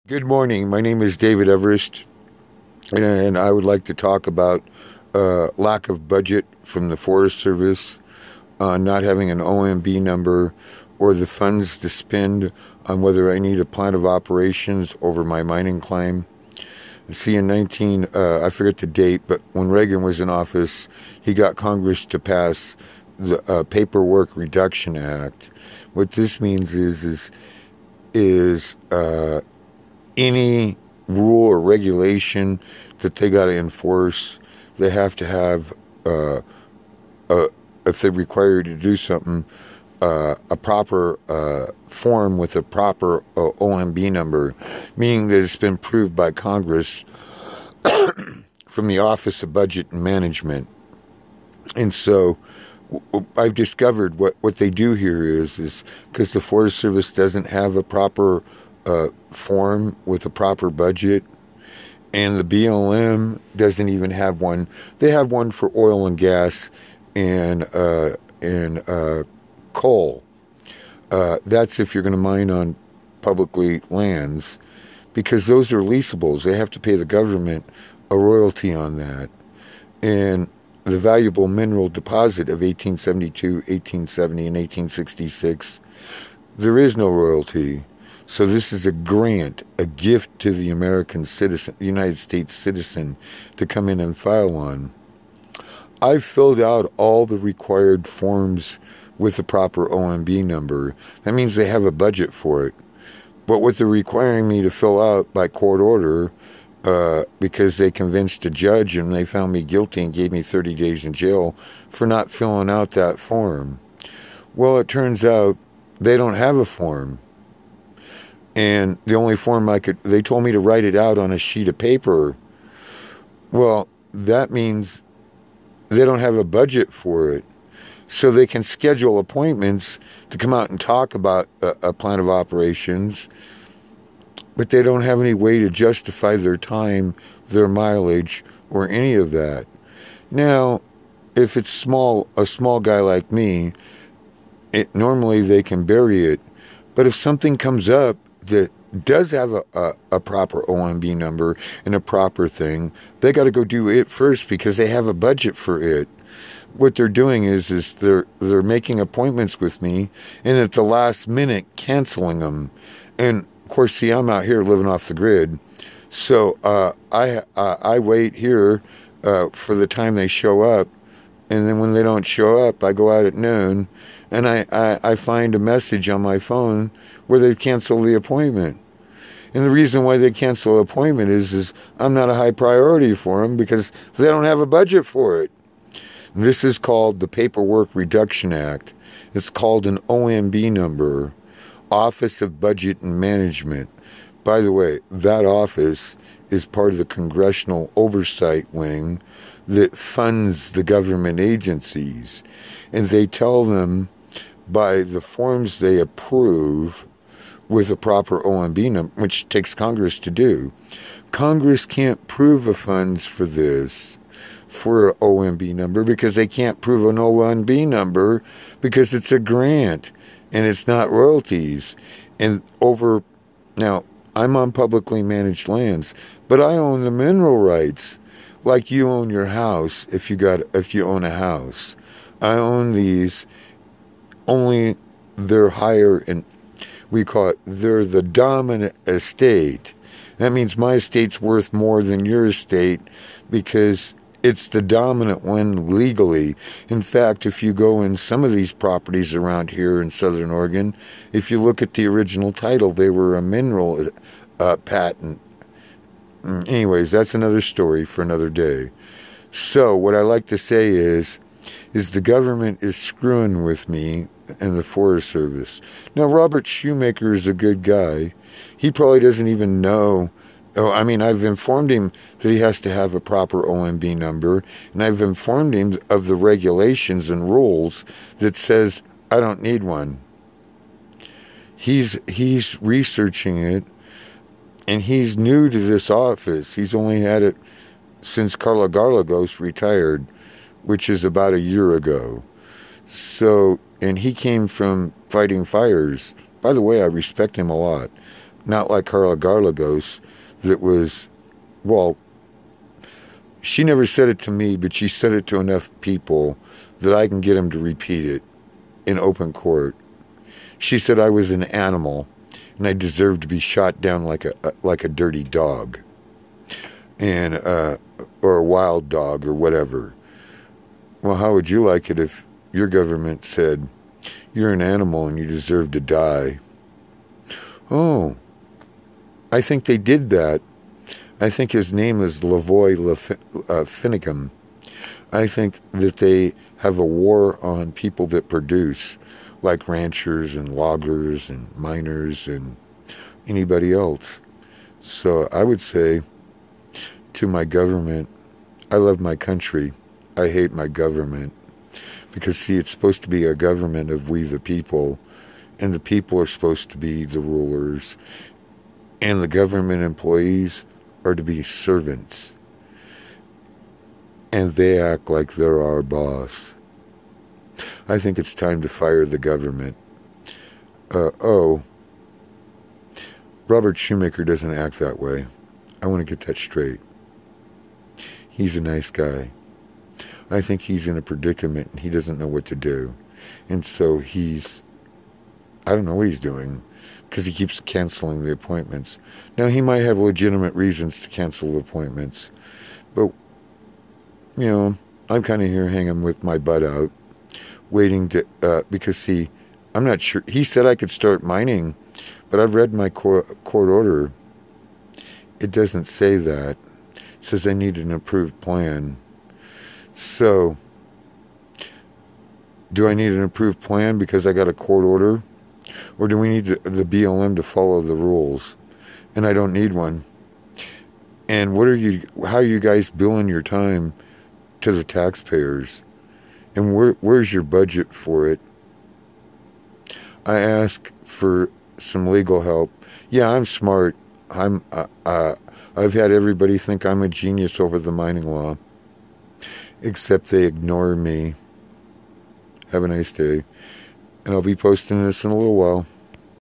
Good morning. My name is David Everest, and I would like to talk about lack of budget from the Forest Service, not having an OMB number, or the funds to spend on whether I need a plan of operations over my mining claim. See, in I forget the date, but when Reagan was in office, he got Congress to pass the Paperwork Reduction Act. What this means is any rule or regulation that they got to enforce, they have to have, if they're required to do something, a proper form with a proper OMB number, meaning that it's been approved by Congress from the Office of Budget and Management. And so I've discovered what they do here is because the Forest Service doesn't have a proper form with a proper budget, and the BLM doesn't even have one. They have one for oil and gas and coal. That's if you're going to mine on publicly lands, because those are leasables. They have to pay the government a royalty on that. And the valuable mineral deposit of 1872, 1870, and 1866, there is no royalty. So this is a grant, a gift to the American citizen, United States citizen, to come in and file on. I've filled out all the required forms with the proper OMB number. That means they have a budget for it. But what they're requiring me to fill out by court order, because they convinced a judge and they found me guilty and gave me 30 days in jail for not filling out that form. Well, it turns out they don't have a form. And the only form they told me to write it out on a sheet of paper. Well, that means they don't have a budget for it. So they can schedule appointments to come out and talk about a plan of operations, but they don't have any way to justify their time, their mileage, or any of that. Now, if it's a small guy like me, normally they can bury it. But if something comes up that does have a proper OMB number and a proper thing, they got to go do it first because they have a budget for it. What they're doing is they're making appointments with me, and at the last minute canceling them. And of course, see, I'm out here living off the grid, so I wait here for the time they show up, and then when they don't show up, I go out at noon, and I find a message on my phone where they've canceled the appointment. And the reason why they cancel the appointment is I'm not a high priority for them because they don't have a budget for it. This is called the Paperwork Reduction Act. It's called an OMB number, Office of Budget and Management. By the way, that office is part of the Congressional Oversight Wing that funds the government agencies. And they tell them by the forms they approve with a proper OMB number, which takes Congress to do. Congress can't prove the funds for this, for an OMB number, because they can't prove an OMB number because it's a grant and it's not royalties. And now I'm on publicly managed lands, but I own the mineral rights, like you own your house. If you own a house, I own these. Only they're higher, and we call it, they're the dominant estate. That means my estate's worth more than your estate because it's the dominant one legally. In fact, if you go in some of these properties around here in Southern Oregon, if you look at the original title, they were a mineral patent. Anyways, that's another story for another day. So what I like to say is the government is screwing with me and the Forest Service. Now, Robert Shoemaker is a good guy. He probably doesn't even know. Oh, I mean, I've informed him that he has to have a proper OMB number, and I've informed him of the regulations and rules that says I don't need one. He's researching it, and he's new to this office. He's only had it since Carla Garlagos retired, which is about a year ago. So, and he came from fighting fires. By the way, I respect him a lot. Not like Carla Garlagos, that was, well, she never said it to me, but she said it to enough people that I can get them to repeat it in open court. She said I was an animal and I deserved to be shot down like a dirty dog, and or a wild dog or whatever. Well, how would you like it if your government said you're an animal and you deserve to die? Oh, I think they did that. I think his name is Lavoy Finicum. I think that they have a war on people that produce, like ranchers and loggers and miners and anybody else. So I would say to my government, I love my country. I hate my government. Because, see, it's supposed to be a government of we the people, and the people are supposed to be the rulers, and the government employees are to be servants. And they act like they're our boss. I think it's time to fire the government. Robert Shoemaker doesn't act that way. I want to get that straight. He's a nice guy. I think he's in a predicament and he doesn't know what to do. And so I don't know what he's doing, because he keeps canceling the appointments. Now, he might have legitimate reasons to cancel the appointments, but, I'm kind of here hanging with my butt out, waiting to, because, see, I'm not sure. He said I could start mining, but I've read my court order. It doesn't say that. It says I need an approved plan. So, do I need an approved plan because I got a court order? Or do we need the BLM to follow the rules? And I don't need one. And how are you guys billing your time to the taxpayers? And where's your budget for it? I ask for some legal help. Yeah, I'm smart. I've had everybody think I'm a genius over the mining law. Except they ignore me. Have a nice day. And I'll be posting this in a little while.